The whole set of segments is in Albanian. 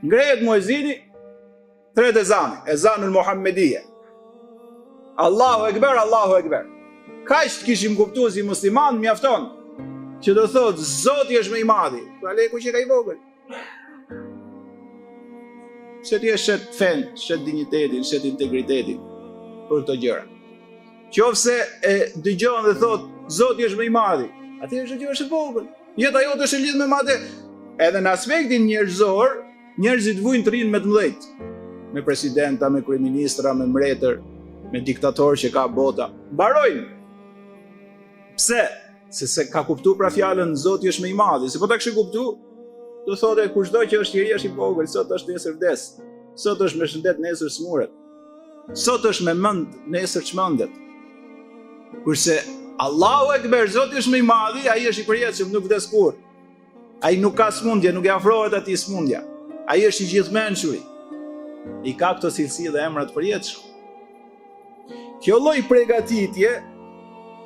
Ngrehet muezini, tret ezanul Muhammedije. Allahu Ekber, Allahu Ekber. Kaq të kishim kuptuar si musliman, mjafton që do thotë Zoti është më i madhi. Pra leku që ka i vogël. Se ti e shet fen, shet dignitetin, shet integritetin për këto gjëra. Qofse e dëgjon dhe thotë Zoti është më i madhi, atë është gjë është e vogël. Jeta jote është e lidhur me madhe. Edhe në aspektin njerëzor, njerëzit vujnë të rinë me të mëdhejt. Me presidenta, me kryeministra, me mbretër, me diktator që ka bota. Mbarojnë. Pse? Se ka kuptu pra fjalën Zoti është më i madhi. Se po ta kishë kuptu, do thotë kushdo që është i është i vogël, sot është nesër vdes. Sot është me shëndet, nesër smuret. Sot është me mend, nesër çmendet. Kurse Allahu Ekber, Zoti është më i madhi, ai është i përjetshëm, nuk vdes kurrë. Ai nuk ka smundje, nuk i afrohet atij smundja. Ai është i gjithmenshuri. I ka këto cilësi dhe emra të përjetshëm. Kjo lloj përgatitje,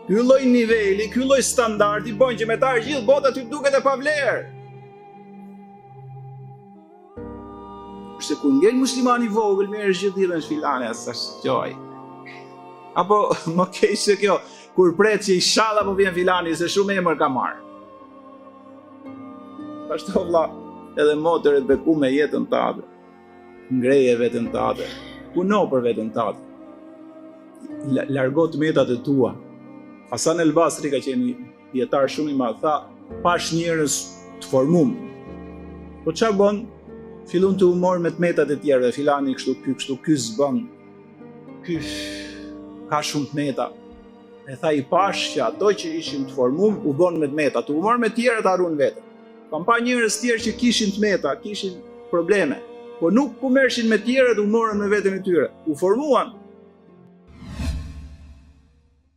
ky lloj niveli, ky lloj standardi bën që me ta gjithë bota ty duket e pavlerë. Kurse kur ngel muslimani i vogël merr gjithë ditën filane as gjoj. Apo më keq se kjo, kur pret që i shalla po vjen filani se shumë emër ka marr. Pashto vlla, edhe motërët beku me jetën tënde. Ngreje veten tënde. Puno për veten tënde. Largo të metat e tua. Hasan el Basri ka qenë dietar shumë i madh, tha, pash njerëz të formum. Po çfarë bën? Fillon të humor me të metat e tjerë, filani kështu, ky s'bën. Ky ka shumë të meta. E tha i pash që ato që ishin të formum u bën me të meta, të humor me tjerë të harun veten. Kam pa njerëz tjerë që kishin të meta, kishin probleme, po nuk u merrshin me tjerët, u morën me veten e tyre. U formuan